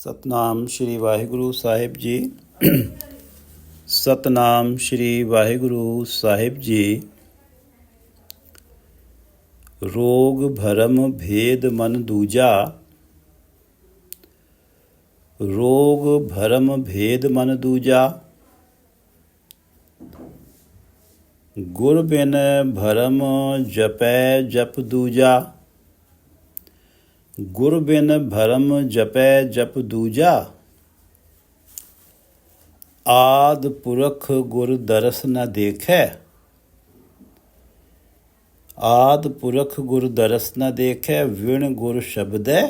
ਸਤਨਾਮ ਸ਼੍ਰੀ ਵਾਹਿਗੁਰੂ ਸਾਹਿਬ ਜੀ। ਸਤਨਾਮ ਸ਼੍ਰੀ ਵਾਹਿਗੁਰੂ ਸਾਹਿਬ ਜੀ। ਰੋਗ ਭਰਮ ਭੇਦ ਮਨ ਦੂਜਾ, ਰੋਗ ਭਰਮ ਭੇਦ ਮਨ ਦੂਜਾ। ਗੁਰ ਬਿਨ ਭਰਮ ਜਪੈ ਜਪ ਦੂਜਾ, ਗੁਰ ਬਿਨ ਭਰਮ ਜਪੈ ਜਪ ਦੂਜਾ। ਆਦਿ ਪੁਰਖ ਗੁਰ ਦਰਸ ਨ ਦੇਖੈ, आदि पुरख गुर दरस न देखै। विण गुर शब्दै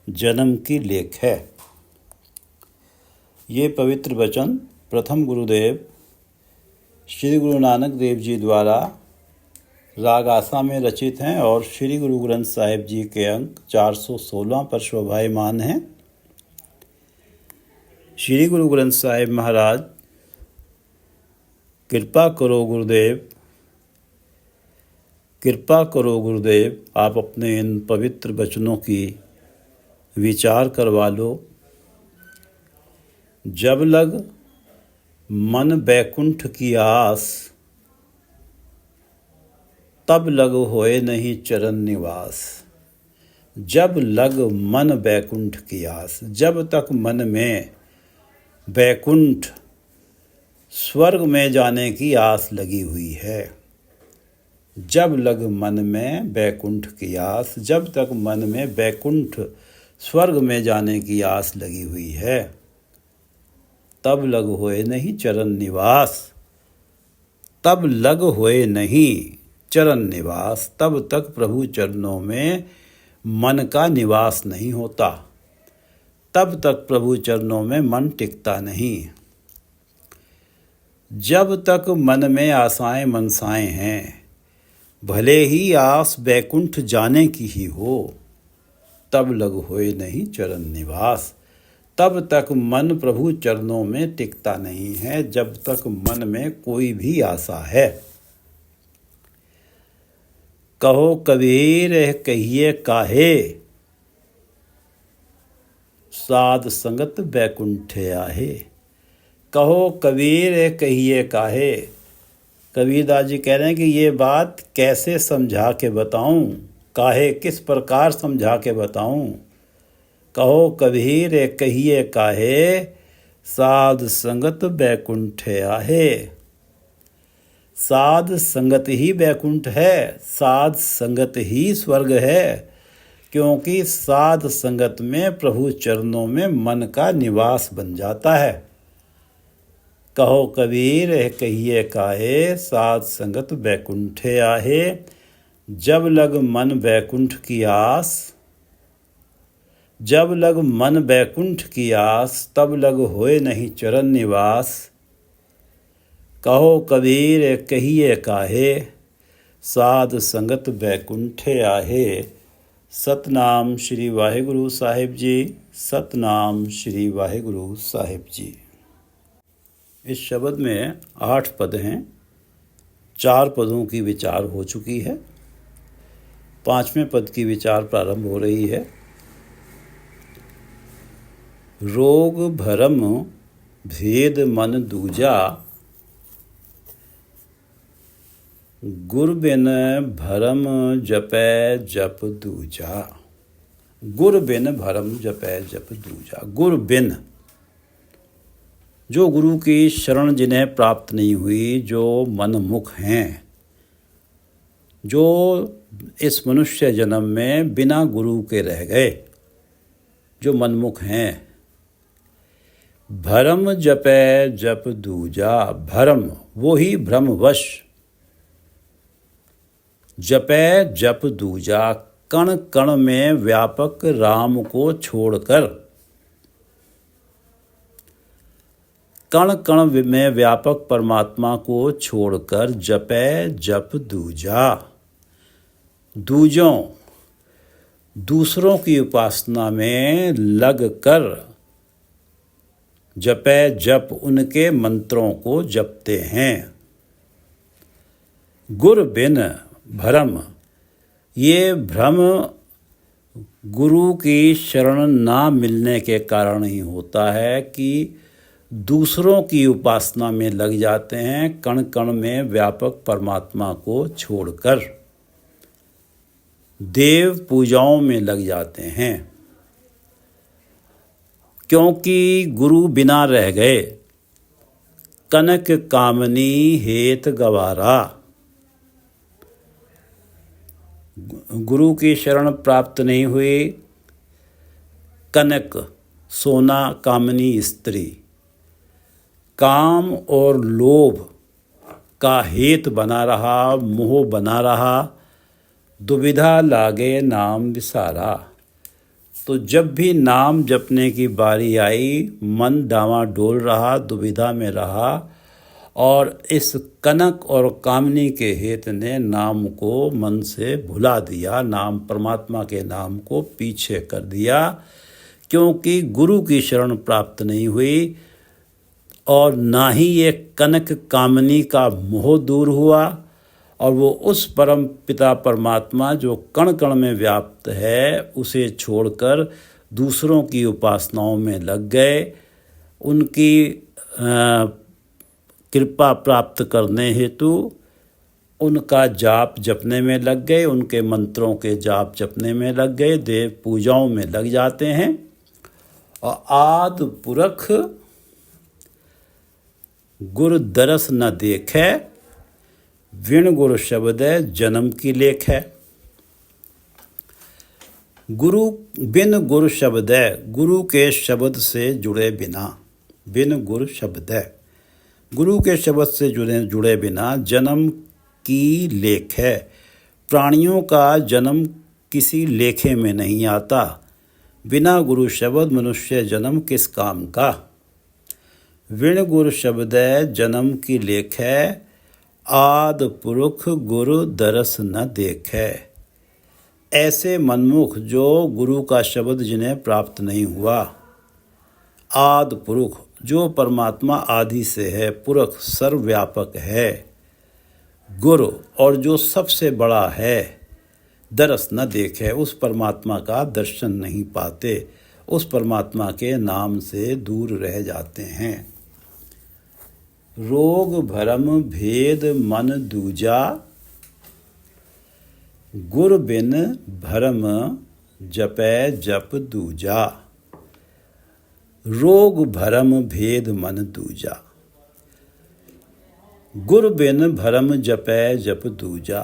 जन्म की लेखै। ये पवित्र वचन प्रथम गुरुदेव श्री गुरु नानक देव जी द्वारा राग आसा में रचित हैं और श्री गुरु ग्रंथ साहिब जी के अंक 416 पर शोभायमान हैं। श्री गुरु ग्रंथ साहिब महाराज, कृपा करो गुरुदेव, कृपा करो गुरुदेव, आप अपने इन पवित्र वचनों की विचार करवा लो। जब लग मन बैकुंठ की आस, तब लग होए नहीं चरण निवास। जब लग मन बैकुंठ की आस, जब तक मन में बैकुंठ स्वर्ग में जाने की आस लगी हुई है, जब लग मन में बैकुंठ की आस, जब तक मन में बैकुंठ स्वर्ग में जाने की आस लगी हुई है, तब लग होए नहीं चरण निवास। तब लग होए नहीं चरण निवास, तब तक प्रभु चरणों में मन का निवास नहीं होता, तब तक प्रभु चरणों में मन टिकता नहीं। जब तक मन में आशाएं मनसाएं हैं, भले ही आस बैकुंठ जाने की ही हो, तब लग होए नहीं चरण निवास। तब तक मन प्रभु चरणों में टिकता नहीं है, जब तक मन में कोई भी आशा है। कहो कबीर कहिए काहे, साध संगत बैकुंठ आहे। कहो कबीर कहिए काहे। कबीरदास जी कह रहे हैं कि ये बात कैसे समझा के बताऊं, काहे किस प्रकार समझा के बताऊं। कहो कबीर कहिए काहे, साध संगत बैकुंठ आहे। साध संगत ही बैकुंठ है, साध संगत ही स्वर्ग है, क्योंकि साध संगत में प्रभु चरणों में मन का निवास बन जाता है। कहो कबीर कहिए काहे, साध संगत बैकुंठे आहे। जब लग मन बैकुंठ की आस, जब लग मन बैकुंठ की आस, तब लग होए नहीं चरण निवास। कहो कबीर कहिए काहे, साध संगत बैकुंठे आहे। सतनाम श्री वाहिगुरु साहिब जी। सतनाम श्री वाहिगुरु साहिब जी। इस शब्द में 8 पद हैं, 4 पदों की विचार हो चुकी है, 5वें पद की विचार प्रारंभ हो रही है। रोग भरम भेद मन दूजा, गुर बिन भरम जपै जप दूजा। गुर बिन भरम जपै जप दूजा। गुर बिन, जो गुरु की शरण जिन्हें प्राप्त नहीं हुई, जो मनमुख हैं, जो इस मनुष्य जन्म में बिना गुरु के रह गए, जो मनमुख हैं, भरम जपै जप दूजा। भरम वो ही भ्रमवश, जपै जप दूजा, कण कण में व्यापक राम को छोड़कर, कण कण में व्यापक परमात्मा को छोड़कर जपै जप दूजा। दूजों, दूसरों की उपासना में लग कर जपै जप, उनके मंत्रों को जपते हैं। गुर बिन भरम, ये भ्रम गुरु की शरण ना मिलने के कारण ही होता है कि दूसरों की उपासना में लग जाते हैं, कण कण में व्यापक परमात्मा को छोड़कर देव पूजाओं में लग जाते हैं। क्योंकि गुरु बिना रह गए, कनक कामनी हेत गवारा। गुरु की शरण प्राप्त नहीं हुई, कनक सोना कामनी स्त्री काम और लोभ का हेत बना रहा, मोह बना रहा, दुविधा लागे नाम विसारा। तो जब भी नाम जपने की बारी आई, मन डावाडोल रहा, दुविधा में रहा और इस कनक और कामनी के हेत ने नाम को मन से भुला दिया, नाम परमात्मा के नाम को पीछे कर दिया। क्योंकि गुरु की शरण प्राप्त नहीं हुई और ना ही ये कनक कामनी का मोह दूर हुआ, और वो उस परम पिता परमात्मा जो कण कण में व्याप्त है उसे छोड़कर दूसरों की उपासनाओं में लग गए। उनकी कृपा प्राप्त करने हेतु उनका जाप जपने में लग गए, उनके मंत्रों के जाप जपने में लग गए, देव पूजाओं में लग जाते हैं। और आदि पुरख गुरु दरस न देखे, विण गुरु शब्द है जन्म की लेख है। गुरु बिन गुरु शब्द है, गुरु के शब्द से जुड़े बिना, बिन गुरु शब्द है, गुरु के शब्द से जुड़े बिना जन्म की लेख है। प्राणियों का जन्म किसी लेखे में नहीं आता, बिना गुरु शब्द मनुष्य जन्म किस काम का। विण गुरु शब्द है जन्म की लेख है, आदि पुरुष गुरु दरस न देखे। ऐसे मनमुख जो गुरु का शब्द जिन्हें प्राप्त नहीं हुआ, आदि पुरुष जो परमात्मा आदि से है, पुरख सर्वव्यापक है, गुरु और जो सबसे बड़ा है, दरस न देखे, उस परमात्मा का दर्शन नहीं पाते, उस परमात्मा के नाम से दूर रह जाते हैं। रोग भरम भेद मन दूजा, गुर बिन भरम जपै जप दूजा। रोग भरम भेद मन दूजा, गुर बिन भरम जपै जप दूजा।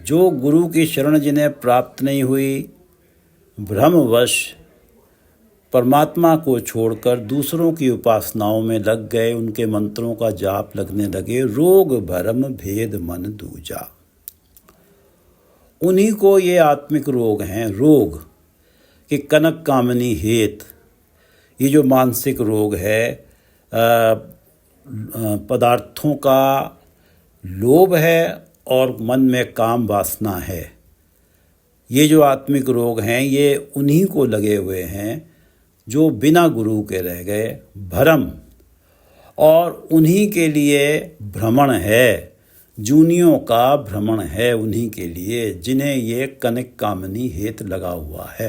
जो गुरु की शरण जिन्हें प्राप्त नहीं हुई, भ्रमवश परमात्मा को छोड़कर दूसरों की उपासनाओं में लग गए, उनके मंत्रों का जाप लगने लगे, रोग भरम भेद मन दूजा। उन्हीं को ये आत्मिक रोग हैं, रोग कि कनक कामनी हेत, ये जो मानसिक रोग है, पदार्थों का लोभ है और मन में काम वासना है, ये जो आत्मिक रोग हैं ये उन्हीं को लगे हुए हैं जो बिना गुरु के रह गए। भ्रम, और उन्हीं के लिए भ्रमण है, जूनियों का भ्रमण है उन्हीं के लिए जिन्हें ये कनक कामनी हेत लगा हुआ है।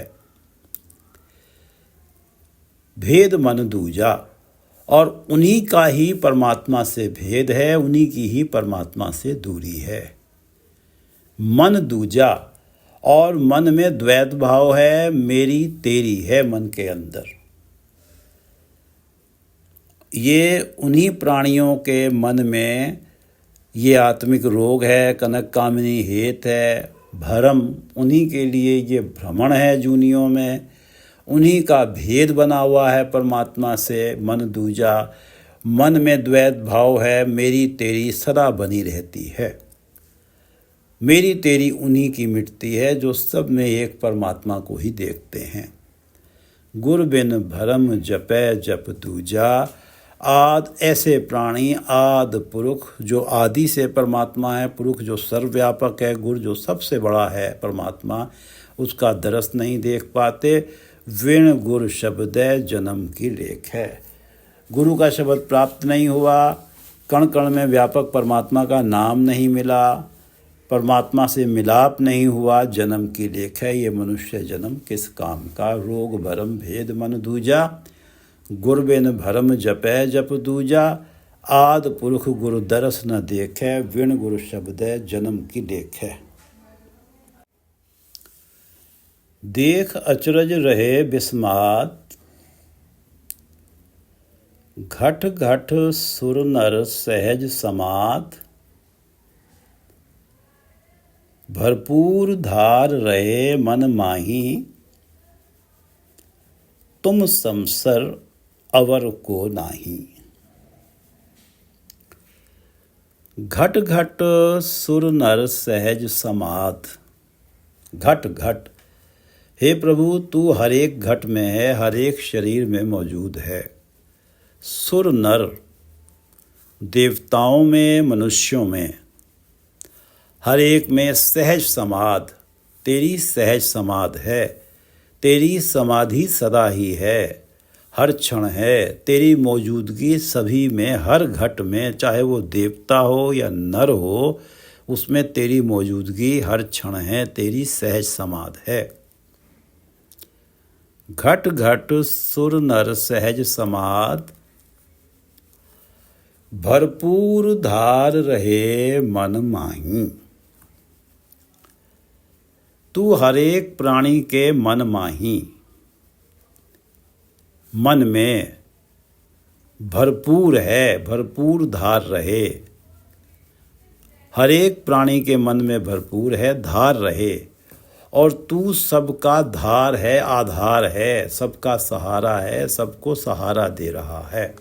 भेद मन दूजा, और उन्हीं का ही परमात्मा से भेद है, उन्हीं की ही परमात्मा से दूरी है। मन दूजा, और मन में द्वैत भाव है, मेरी तेरी है मन के अंदर। ये उन्हीं प्राणियों के मन में ये आत्मिक रोग है, कनक कामनी हेत है, भरम, उन्हीं के लिए ये भ्रमण है जूनियों में, उन्हीं का भेद बना हुआ है परमात्मा से। मन दूजा, मन में द्वैत भाव है, मेरी तेरी सदा बनी रहती है। मेरी तेरी उन्हीं की मिटती है जो सब में एक परमात्मा को ही देखते हैं। गुर बिन भरम जपै जप दूजा, आद, ऐसे प्राणी आद पुरुष जो आदि से परमात्मा है, पुरुष जो सर्वव्यापक है, गुर जो सबसे बड़ा है परमात्मा, उसका दरस नहीं देख पाते। विण गुर शब्द जन्म की लेख है। गुरु का शब्द प्राप्त नहीं हुआ, कण कण में व्यापक परमात्मा का नाम नहीं मिला, परमात्मा से मिलाप नहीं हुआ, जन्म की लेख है ये मनुष्य जन्म किस काम का। रोग भरम भेद मन दूजा, गुर बिन भरम जपै जप दूजा। आद पुरख गुरु दरस न देखे, विण गुरु शब्द जन्म की लेख है। देख अचरज रहे बिस्मात, घट घट सुर नर सहज समात। भरपूर धार रहे मन माही, तुम समसर अवर को नाही। घट घट सुर नर सहज समात। घट घट, हे प्रभु तू हर एक घट में है, हर एक शरीर में मौजूद है। सुर नर, देवताओं में मनुष्यों में, हर एक में सहज समाध, तेरी सहज समाध है। तेरी समाधि सदा ही है, हर क्षण है। तेरी मौजूदगी सभी में, हर घट में, चाहे वो देवता हो या नर हो, उसमें तेरी मौजूदगी हर क्षण है। तेरी सहज समाध है। घट घट सुर नर सहज समाध, भरपूर धार रहे मन माही। तू हर एक प्राणी के मन माही, मन में भरपूर है, भरपूर धार रहे। हर एक प्राणी के मन में भरपूर है, धार रहे। और तू सबका धार है, आधार है, सबका सहारा है, सबको सहारा दे रहा है।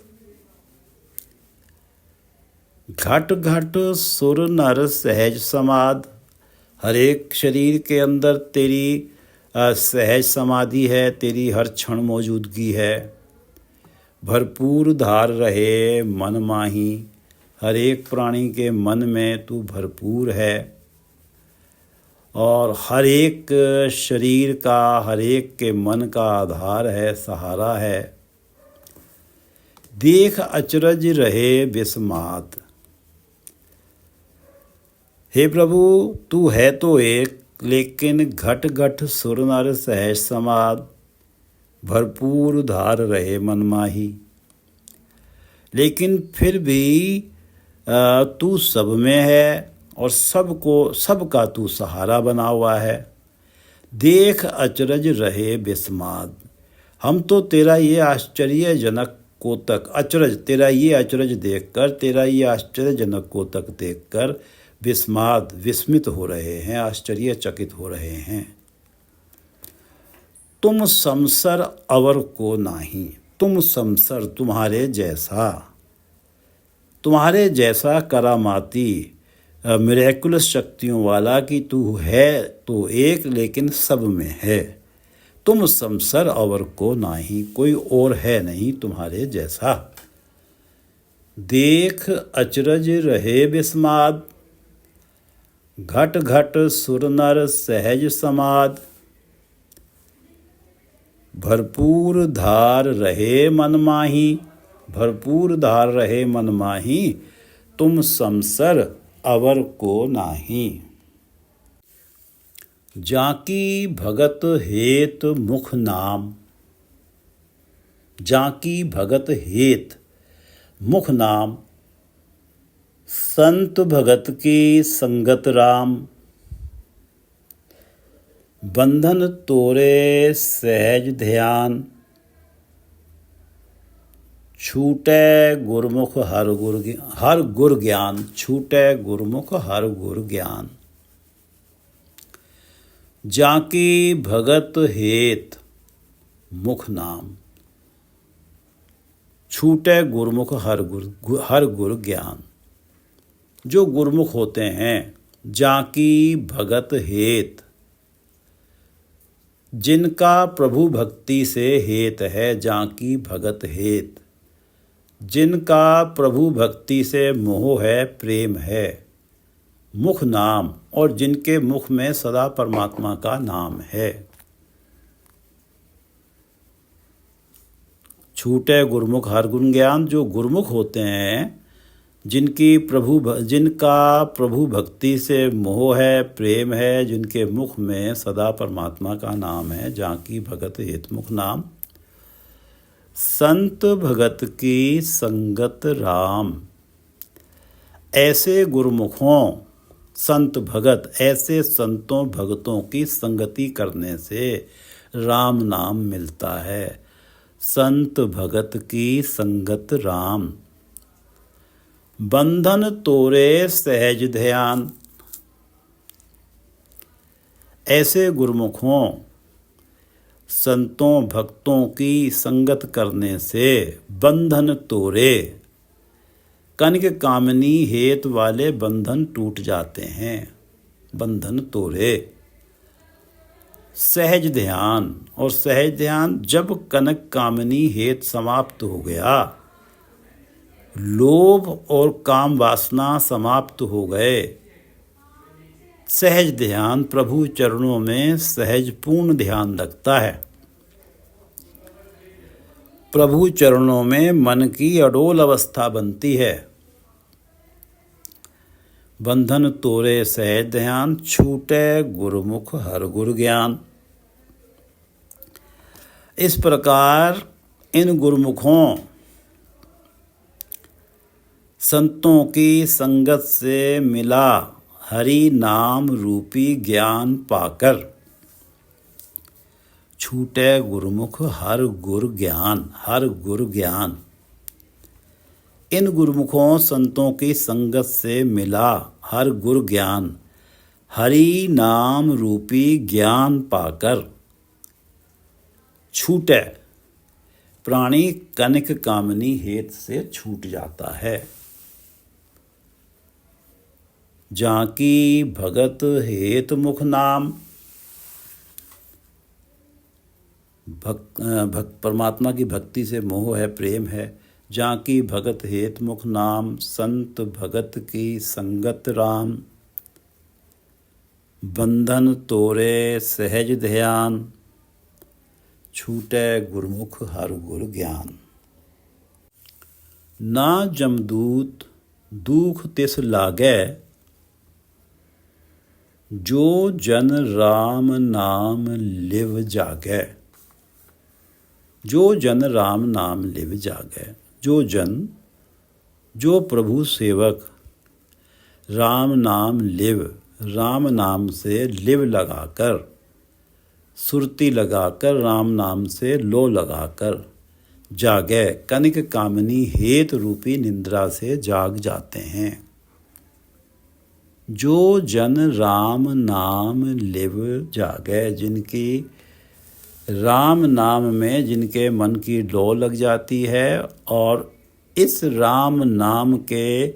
घट घट सुर नर सहज समाध, हर एक शरीर के अंदर तेरी सहज समाधि है, तेरी हर क्षण मौजूदगी है। भरपूर धार रहे मन माही, हर एक प्राणी के मन में तू भरपूर है। और हर एक शरीर का, हर एक के मन का आधार है, सहारा है। देख अचरज रहे बिस्मात, हे प्रभु तू है तो एक, लेकिन घट घट सुर नर सहज समाध, भरपूर धार रहे मन माही। लेकिन फिर भी तू सब में है और सबका तू सहारा बना हुआ है। देख अचरज रहे बिस्माद, हम तो तेरा ये आश्चर्यजनक कोतक अचरज, तेरा ये अचरज देखकर, तेरा ये आश्चर्यजनक कोतक देखकर बिस्माद, विस्मित हो रहे हैं, आश्चर्यचकित हो रहे हैं। तुम समसर अवर को नाही, तुम समसर, तुम्हारे जैसा करामाती मिरेकुलस शक्तियों वाला कि तू है तो एक लेकिन सब में है। तुम समसर अवर को नाही, कोई और है नहीं तुम्हारे जैसा। देख अचरज रहे बिस्माद, घट घट सुर नर सहज समाद। भरपूर धार रहे मन माही, भरपूर धार रहे मन माही, तुम समसर अवर को नाही। जाकी भगत हेत मुख नाम, जाकी भगत हेत मुख नाम। संत भगत की संगत राम, बंधन तोरे सहज ध्यान। छूटे गुरमुख हर गुर ज्ञान, छूटे गुरमुख हर गुर ज्ञान। जाकी भगत हेत मुख नाम, छूटे गुरमुख हर गुर ज्ञान। जो गुरमुख होते हैं, जाकी भगत हेत, जिनका प्रभु भक्ति से हेत है, जाकी भगत हेत, जिनका प्रभु भक्ति से मोह है, प्रेम है। मुख नाम, और जिनके मुख में सदा परमात्मा का नाम है। छूटे गुरमुख हर गुण ज्ञान, जो गुरमुख होते हैं, जिनका प्रभु भक्ति से मोह है, प्रेम है, जिनके मुख में सदा परमात्मा का नाम है, जाकी भगत हेतमुख नाम। संत भगत की संगत राम। ऐसे गुरुमुखों, संत भगत, ऐसे संतों भगतों की संगति करने से राम नाम मिलता है। संत भगत की संगत राम। बंधन तोरे सहज ध्यान। ऐसे गुरुमुखों, संतों भक्तों की संगत करने से बंधन तोरे, कनक कामनी हेत वाले बंधन टूट जाते हैं। बंधन तोरे। सहज ध्यान। और सहज ध्यान जब कनक कामनी हेत समाप्त हो गया, लोभ और काम वासना समाप्त हो गए, सहज ध्यान, प्रभु चरणों में सहज पूर्ण ध्यान लगता है। प्रभु चरणों में मन की अडोल अवस्था बनती है। बंधन तोरे सहज ध्यान, छूटे गुरुमुख हर गुरु ज्ञान। इस प्रकार इन गुरुमुखों, संतों की संगत से मिला हरि नाम रूपी ज्ञान पाकर, छूटे गुरुमुख हर गुरु ज्ञान। हर गुरु ज्ञान। इन गुरुमुखों, संतों की संगत से मिला हर गुरु ज्ञान, हरि नाम रूपी ज्ञान पाकर, छूटे, प्राणी कनक कामनी हेत से छूट जाता है। जाकी भगत हेत मुख नाम। परमात्मा की भक्ति से मोह है, प्रेम है। जाकी भगत हेत मुख नाम, संत भगत की संगत राम। बंधन तोरे सहज ध्यान, छूटे गुरुमुख हर गुरु ज्ञान। ना जमदूत दुख तिस लागै, जो जन राम नाम लिव जागै। जो जन राम नाम लिव जागै। जो जन, जो प्रभु सेवक राम नाम लिव, राम नाम से लिव लगाकर, सुरती लगाकर, राम नाम से लो लगाकर जागे, कनक कामनी हेत रूपी निंद्रा से जाग जाते हैं। जो जन राम नाम लिव जागे, जिनकी राम नाम में जिनके मन की लौ लग जाती है और इस राम नाम के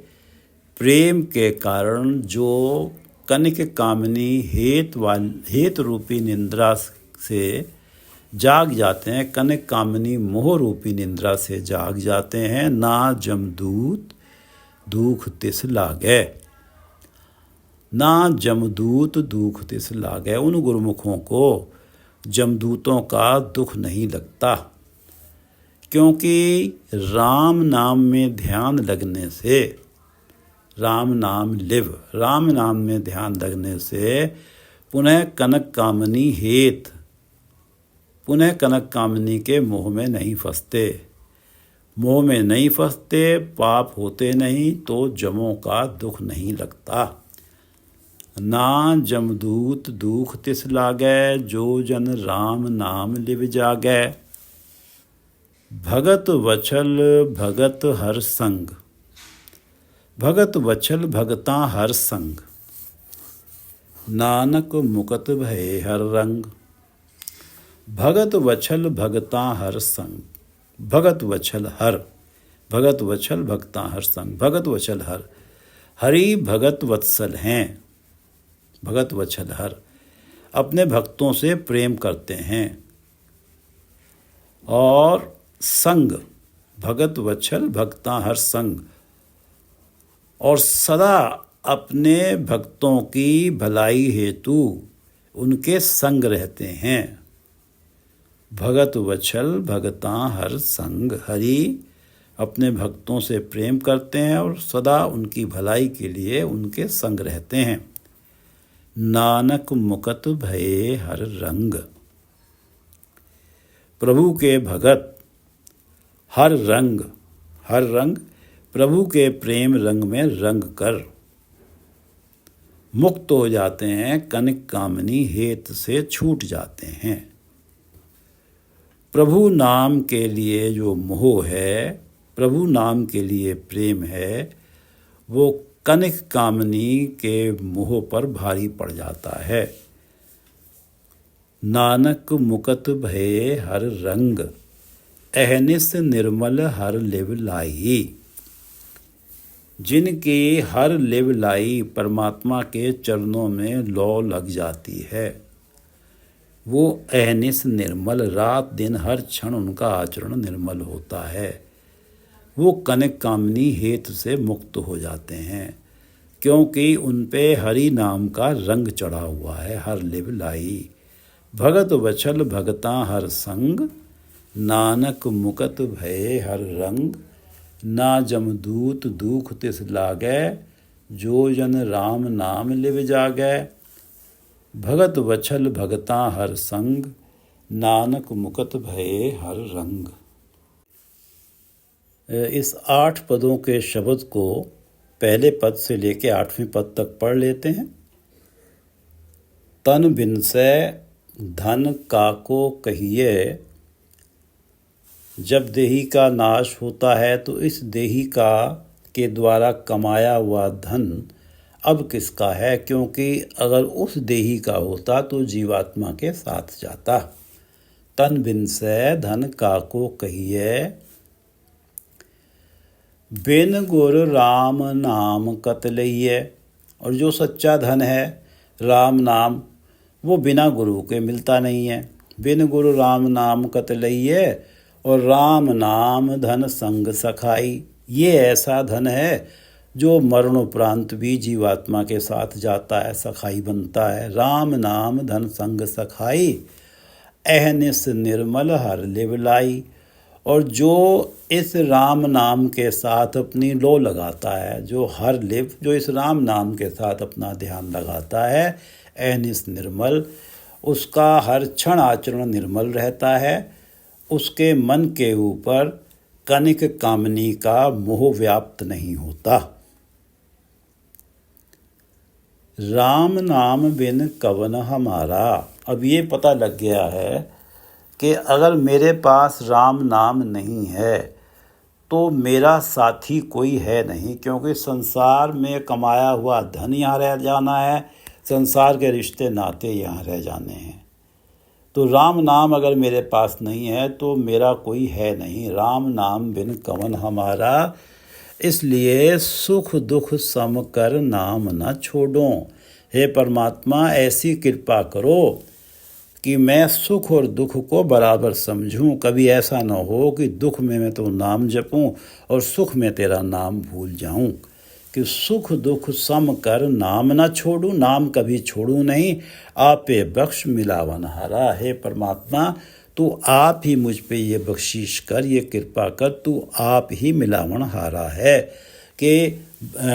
प्रेम के कारण जो कनक कामनी हेत रूपी निंद्रा से जाग जाते हैं, कनक कामनी मोह रूपी निंद्रा से जाग जाते हैं। ना जमदूत दुख तिस लागै। ना जमदूत दुख तिस लागै। उन गुरुमुखों को जमदूतों का दुख नहीं लगता, क्योंकि राम नाम में ध्यान लगने से, राम नाम लिव, राम नाम में ध्यान लगने से पुनः कनक कामनी हेत, पुनः कनक कामनी के मोह में नहीं फंसते। मोह में नहीं फंसते, पाप होते नहीं, तो जमों का दुख नहीं लगता। ना जमदूत दुख तिस लागै, जो जन राम नाम लिव जागै। भगत वछल भगत हर संग। भगत वछल भगता हर संग, नानक मुकत भये हर रंग। भगत वछल भगता हर संग। भगत वछल हर, भगत वछल भगता हर संग। भगत वछल हर, हरि भगत वत्सल हैं। भगत वछल हर, अपने भक्तों से प्रेम करते हैं। और संग, भगत वछल भगता हर संग, और सदा अपने भक्तों की भलाई हेतु उनके संग रहते हैं। भगत वछल भगता हर संग, हरि अपने भक्तों से प्रेम करते हैं और सदा उनकी भलाई के लिए उनके संग रहते हैं। नानक मुकत भये हर रंग। प्रभु के भगत हर रंग प्रभु के प्रेम रंग में रंग कर मुक्त हो जाते हैं, कनिक कामनी हेत से छूट जाते हैं। प्रभु नाम के लिए जो मोह है, प्रभु नाम के लिए प्रेम है, वो कनिक कामनी के मोह पर भारी पड़ जाता है। नानक मुकत भये हर रंग, अहनिस निर्मल हर लिव लाई। जिनकी हर लिव लाई परमात्मा के चरणों में लौ लग जाती है, वो अहनिस निर्मल, रात दिन हर क्षण उनका आचरण निर्मल होता है। वो कनिक कामनी हेतु से मुक्त हो जाते हैं, क्योंकि उन पे हरि नाम का रंग चढ़ा हुआ है। हर लिव लाई भगत वछल भगता हर संग, नानक मुकत भये हर रंग। ना जमदूत दुख तिस लागै, जो जन राम नाम लिव जागै। भगत वछल भगता हर संग, नानक मुकत भये हर रंग। इस 8 पदों के शब्द को पहले पद से लेकर 8वें पद तक पढ़ लेते हैं। तन बिनसै धन काको कहिए, जब देही का नाश होता है तो इस देही का के द्वारा कमाया हुआ धन अब किसका है, क्योंकि अगर उस देही का होता तो जीवात्मा के साथ जाता। तन बिनसै धन काको कहिए, बिन गुर राम नाम कत लइए। और जो सच्चा धन है राम नाम, वो बिना गुरु के मिलता नहीं है। बिन गुरु राम नाम कत लइए, और राम नाम धन संग सखाई। ये ऐसा धन है जो मरणोपरांत भी जीवात्मा के साथ जाता है, सखाई बनता है। राम नाम धन संग सखाई, अहनिस निर्मल हर लिव लाई। और जो इस राम नाम के साथ अपनी लो लगाता है, जो हर लिव, जो इस राम नाम के साथ अपना ध्यान लगाता है, अहनिस निर्मल, उसका हर क्षण आचरण निर्मल रहता है। उसके मन के ऊपर कनिक कामनी का मोह व्याप्त नहीं होता। राम नाम बिन कवन हमारा। अब ये पता लग गया है कि अगर मेरे पास राम नाम नहीं है तो मेरा साथी कोई है नहीं, क्योंकि संसार में कमाया हुआ धन यहाँ रह जाना है, संसार के रिश्ते नाते यहाँ रह जाने हैं। तो राम नाम अगर मेरे पास नहीं है तो मेरा कोई है नहीं। राम नाम बिन कवन हमारा, इसलिए सुख दुख सम कर नाम न छोड़ो। हे परमात्मा, ऐसी कृपा करो कि मैं सुख और दुख को बराबर समझूं। कभी ऐसा न हो कि दुख में मैं तो नाम जपूं और सुख में तेरा नाम भूल जाऊं। कि सुख दुख सम कर नाम न छोड़ूं, नाम कभी छोड़ूं नहीं। आपे बख्श मिलावन हारा। हे परमात्मा, तू आप ही मुझ पे ये बख्शीश कर, ये कृपा कर, तू आप ही मिलावन हारा है कि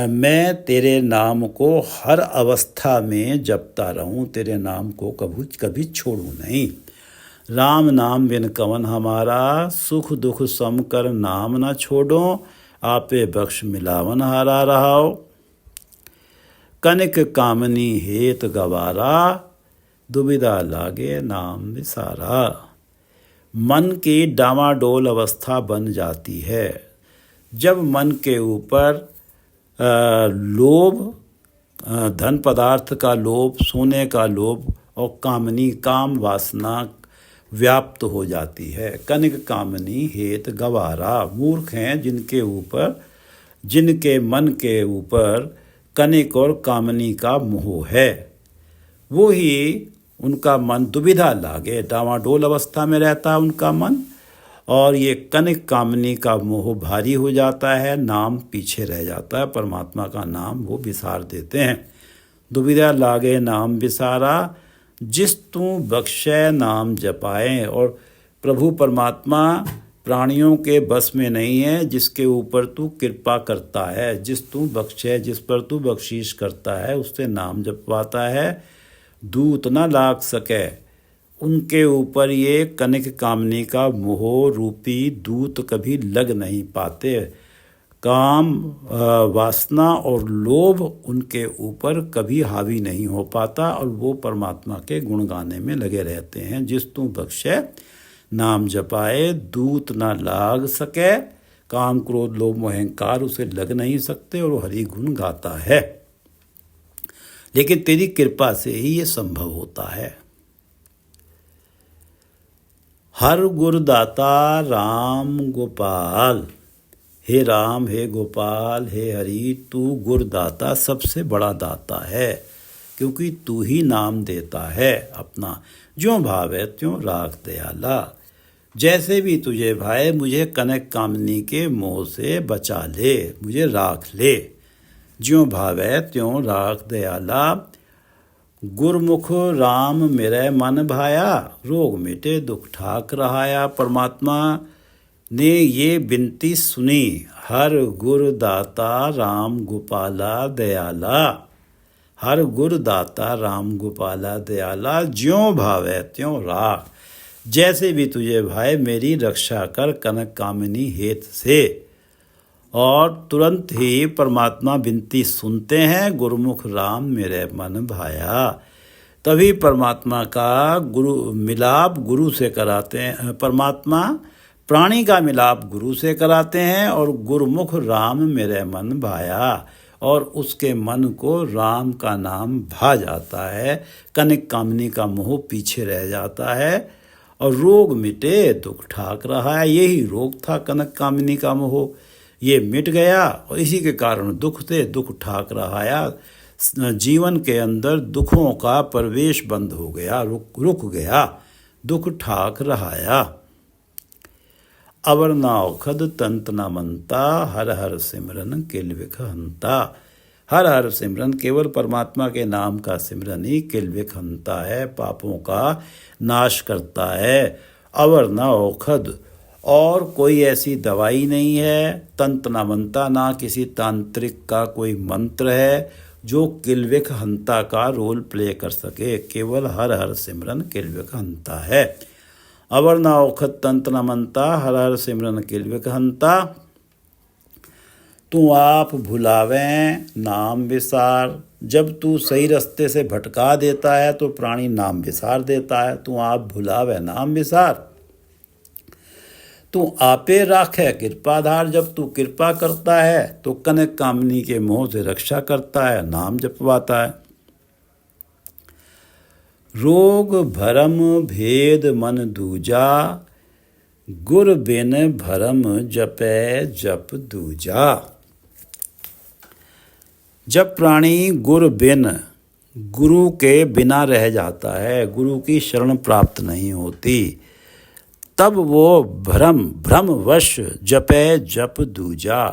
मैं तेरे नाम को हर अवस्था में जपता रहूं, तेरे नाम को कभी छोड़ूं नहीं। राम नाम बिन कवन हमारा, सुख दुख सम कर नाम न छोड़ो। आपे बख्श मिलावन हारा रहाओ। कनिक कामनी हेत गवारा, दुविधा लागे नाम विसारा। मन की डामाडोल अवस्था बन जाती है जब मन के ऊपर लोभ, धन पदार्थ का लोभ, सोने का लोभ और कामनी, काम वासना व्याप्त हो जाती है। कनिक कामनी हेत गवारा। मूर्ख हैं जिनके मन के ऊपर कनिक और कामनी का मोह है, वो ही उनका मन दुविधा लागे, डामाडोल अवस्था में रहता है उनका मन, और ये कनिक कामनी का मोह भारी हो जाता है, नाम पीछे रह जाता है, परमात्मा का नाम वो विसार देते हैं। दुविधा लागे नाम विसारा, जिस तू बख्शे नाम जपाए। और प्रभु परमात्मा प्राणियों के बस में नहीं है, जिसके ऊपर तू कृपा करता है, जिस पर तू बख्शीश करता है, उससे नाम जपवाता है। दूत न लाग सके उनके ऊपर ये कनिक कामनी का मोह रूपी दूत कभी लग नहीं पाते। काम, वासना और लोभ उनके ऊपर कभी हावी नहीं हो पाता और वो परमात्मा के गुण गाने में लगे रहते हैं। जिस तू बख्शे नाम जपाए, दूत ना लाग सके। काम, क्रोध, लोभ, मोह, अहंकार उसे लग नहीं सकते और वो हरि गुण गाता है। लेकिन तेरी कृपा से ही ये संभव होता है। हर गुरदाता राम गोपाल। हे राम, हे गोपाल, हे हरि, तू गुरदाता सबसे बड़ा दाता है, क्योंकि तू ही नाम देता है अपना। ज्यों भावे त्यों राख दयाला। जैसे भी तुझे भाए मुझे कनक कामनी के मोह से बचा ले, मुझे राख ले। ज्यों भावे त्यों राख दयाला। गुरमुख राम मेरे मन भाया, रोग मिटे दुख ठाक रहाया। परमात्मा ने ये विनती सुनी, हर गुरदाता राम गोपाला दयाला। हर गुरदाता राम गोपाला दयाला। ज्यों भावे त्यों राख। जैसे भी तुझे भाए मेरी रक्षा कर कनक कामिनी हेत से। और तुरंत ही परमात्मा विनती सुनते हैं, गुरुमुख राम मेरे मन भाया। तभी परमात्मा का मिलाप गुरु से कराते हैं। परमात्मा प्राणी का मिलाप गुरु से कराते हैं और गुरुमुख राम मेरे मन भाया, और उसके मन को राम का नाम भा जाता है। कनिक कामनी का मोह पीछे रह जाता है और रोग मिटे दुख ठाक रहा है। यही रोग था कनक कामनी का मोह, ये मिट गया और इसी के कारण दुख से दुख ठाक रहाया। जीवन के अंदर दुखों का प्रवेश बंद हो गया, रुक गया, दुख ठाक रहाया। अवर नाउखद तंत न मनता, हर हर सिमरन किलविख हंता। हर हर सिमरन केवल परमात्मा के नाम का सिमरन ही किलविख हंता है, पापों का नाश करता है। अवर न औखद, और कोई ऐसी दवाई नहीं है। तंत न मनता, ना किसी तांत्रिक का कोई मंत्र है जो किलविख हंता का रोल प्ले कर सके। केवल हर हर सिमरन किलविख हंता है। अवर न औखद तंत न मनता, हर हर सिमरन किलविख हंता। तू आप भुलावें नाम विसार। जब तू सही रास्ते से भटका देता है तो प्राणी नाम विसार देता है। तू आप भुलावे नाम विसार। तू आपे राखे कृपाधार। जब तू कृपा करता है तो कनक कामनी के मोह से रक्षा करता है, नाम जपवाता है। रोग भरम भेद मन दूजा, गुर बिन भरम जपे जप दूजा। जब प्राणी गुरु के बिना रह जाता है, गुरु की शरण प्राप्त नहीं होती, तब वो भ्रमवश जपे जप दूजा।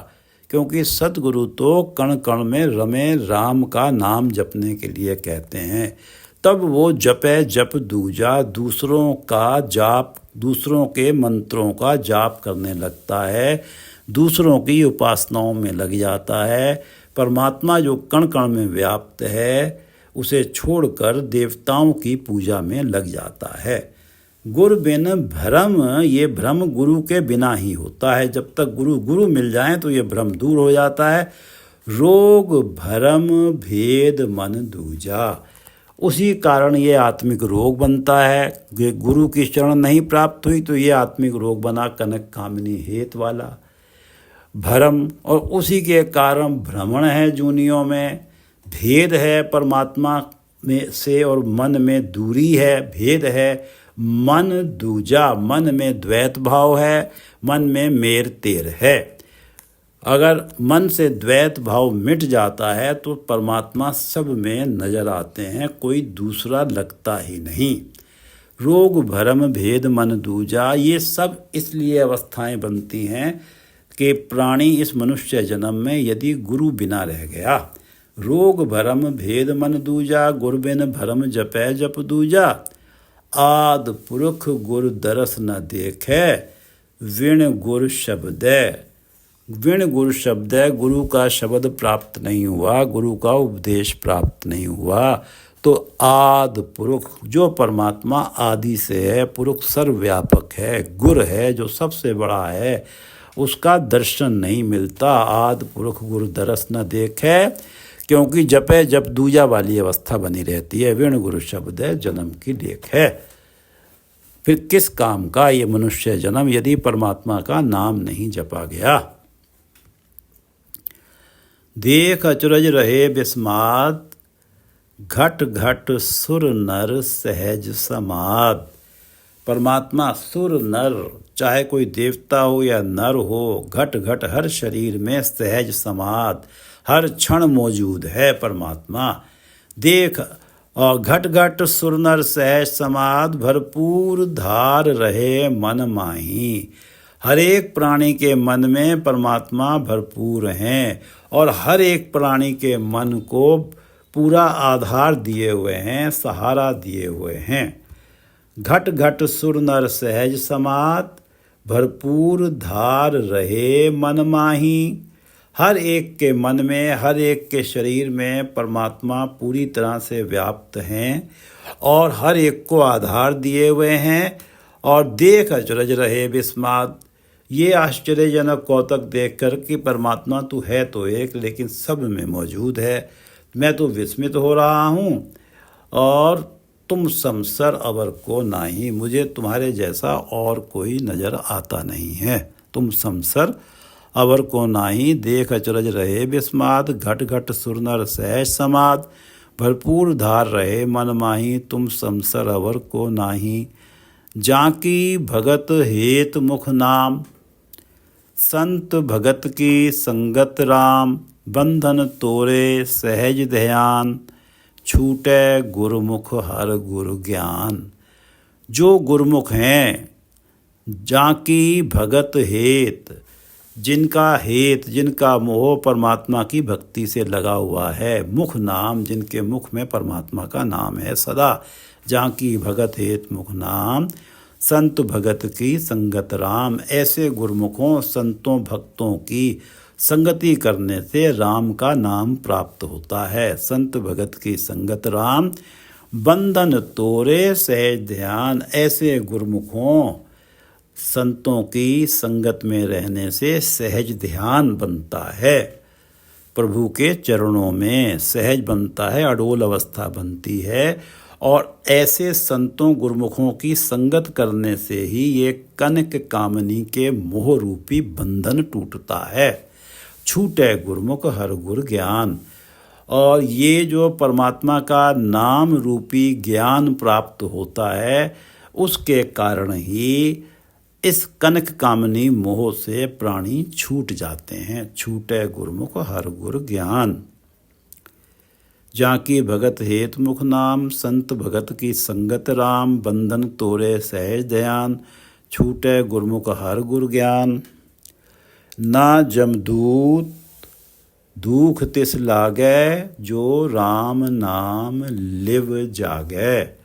क्योंकि सतगुरु तो कण कण में रमे राम का नाम जपने के लिए कहते हैं। तब वो जपे जप दूजा, दूसरों का जाप, दूसरों के मंत्रों का जाप करने लगता है, दूसरों की उपासनाओं में लग जाता है। परमात्मा जो कण कण में व्याप्त है उसे छोड़कर देवताओं की पूजा में लग जाता है। गुरु बिन भ्रम, ये भ्रम गुरु के बिना ही होता है। जब तक गुरु मिल जाए तो ये भ्रम दूर हो जाता है। रोग भरम भेद मन दूजा, उसी कारण ये आत्मिक रोग बनता है। गुरु की शरण नहीं प्राप्त हुई तो ये आत्मिक रोग बना, कनक कामिनी हेत वाला भरम। और उसी के कारण भ्रमण है जूनियों में, भेद है परमात्मा में से और मन में दूरी है, भेद है। मन दूजा, मन में द्वैत भाव है, मन में मेर तेर है। अगर मन से द्वैत भाव मिट जाता है तो परमात्मा सब में नजर आते हैं, कोई दूसरा लगता ही नहीं। रोग भरम भेद मन दूजा, ये सब इसलिए अवस्थाएं बनती हैं कि प्राणी इस मनुष्य जन्म में यदि गुरु बिना रह गया। रोग भरम भेद मन दूजा, गुर बिन भरम जपै जप दूजा। आद पुरख गुर दरस न देखे, विण गुर शब्द है। विण गुरु शब्द है, गुरु का शब्द प्राप्त नहीं हुआ, गुरु का उपदेश प्राप्त नहीं हुआ, तो आदि पुरुष जो परमात्मा आदि से है, पुरुष सर्वव्यापक है, गुर है जो सबसे बड़ा है, उसका दर्शन नहीं मिलता। आदि पुरुष गुरु दरस न देखे, क्योंकि जपे जप दूजा वाली अवस्था बनी रहती है। विण गुरु शब्द है, जन्म की लेख है। फिर किस काम का ये मनुष्य जन्म यदि परमात्मा का नाम नहीं जपा गया। देख अचरज रहे विस्माद, घट घट सुर नर सहज समाद। परमात्मा सुर नर, चाहे कोई देवता हो या नर हो, घट घट हर शरीर में सहज समाद, हर क्षण मौजूद है परमात्मा। देख और घट घट सुर नर सहज समाद, भरपूर धार रहे मन माही। हर एक प्राणी के मन में परमात्मा भरपूर हैं और हर एक प्राणी के मन को पूरा आधार दिए हुए हैं, सहारा दिए हुए हैं। घट घट सुर नर सहज समाद, भरपूर धार रहे मन माही। हर एक के मन में, हर एक के शरीर में परमात्मा पूरी तरह से व्याप्त हैं और हर एक को आधार दिए हुए हैं। और देख अचरज रहे विस्माद, ये आश्चर्यजनक कौतक देखकर कि परमात्मा तू है तो एक, लेकिन सब में मौजूद है। मैं तो विस्मित हो रहा हूँ और तुम समसर अवर को नाही, मुझे तुम्हारे जैसा और कोई नजर आता नहीं है। तुम समसर अवर को नाही, देख अचरज रहे विस्माद, घट घट सुर नर सहज समाद, भरपूर धार रहे मन माही। तुम समसर अवर को नाही, जाकी भगत हेत मुख नाम, संत भगत की संगत राम। बंधन तोरे सहज ध्यान, छूटे गुरुमुख हर गुरु ज्ञान। जो गुरुमुख हैं, जाकी भगत हेत, जिनका हेत, जिनका मोह परमात्मा की भक्ति से लगा हुआ है, मुख नाम, जिनके मुख में परमात्मा का नाम है सदा। जाकी भगत हेत मुख नाम, संत भगत की संगत राम। ऐसे गुरुमुखों, संतों, भक्तों की संगति करने से राम का नाम प्राप्त होता है। संत भगत की संगत राम, बंधन तोरे सहज ध्यान। ऐसे गुरुमुखों, संतों की संगत में रहने से सहज ध्यान बनता है, प्रभु के चरणों में सहज बनता है, अडोल अवस्था बनती है। और ऐसे संतों गुरुमुखों की संगत करने से ही ये कनक कामनी के मोह रूपी बंधन टूटता है। छूटे गुरुमुख हर गुर ज्ञान। और ये जो परमात्मा का नाम रूपी ज्ञान प्राप्त होता है, उसके कारण ही इस कनक कामनी मोह से प्राणी छूट जाते हैं। छूटे गुरुमुख हर गुर ज्ञान। जाकी भगत हेत मुख नाम, संत भगत की संगत राम। बंधन तोरे सहज ध्यान, छूटे गुरुमुख हर गुर ज्ञान। ना जमदूत दुख तिस लागै, जो राम नाम लिव जागै।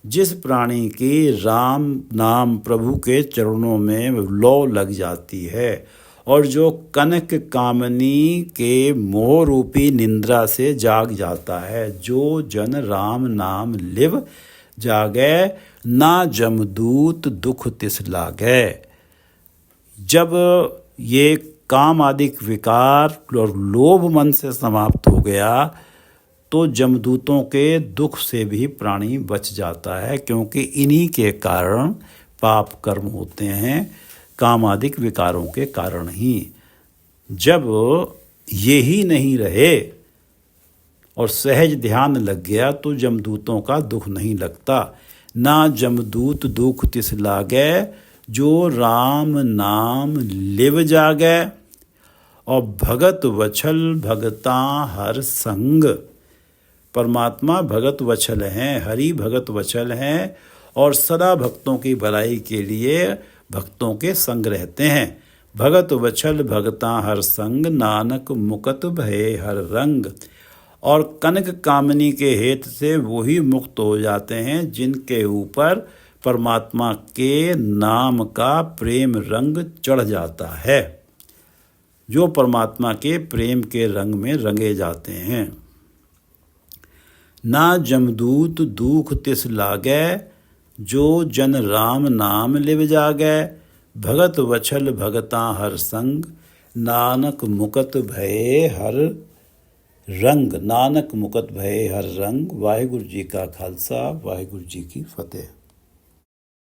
जिस प्राणी की राम नाम प्रभु के चरणों में लौ लग जाती है और जो कनक कामनी के मोह रूपी निंद्रा से जाग जाता है, जो जन राम नाम लिव जागै, ना जमदूत दुख तिस लागै। जब ये काम आदिक विकार और लोभ मन से समाप्त हो गया तो जमदूतों के दुख से भी प्राणी बच जाता है, क्योंकि इन्हीं के कारण पाप कर्म होते हैं, कामादिक विकारों के कारण ही। जब ये ही नहीं रहे और सहज ध्यान लग गया तो जमदूतों का दुख नहीं लगता। ना जमदूत दुख तिस लागै, जो राम नाम लिव जागै। और भगत वछल भगता हर संग। परमात्मा भगत वछल हैं, हरि भगत वछल हैं और सदा भक्तों की भलाई के लिए भक्तों के संग रहते हैं। भगत वछल भगता हर संग, नानक मुकत भये हर रंग। और कनक कामनी के हेत से वही मुक्त हो जाते हैं जिनके ऊपर परमात्मा के नाम का प्रेम रंग चढ़ जाता है, जो परमात्मा के प्रेम के रंग में रंगे जाते हैं। ना जमदूत दुख तिस लागै, जो जन राम नाम लिव जागै। भगत वछल भगता हर संग, नानक मुकत भये हर रंग। नानक मुकत भये हर रंग। वाहिगुरु जी का खालसा, वाहिगुरु जी की फतेह।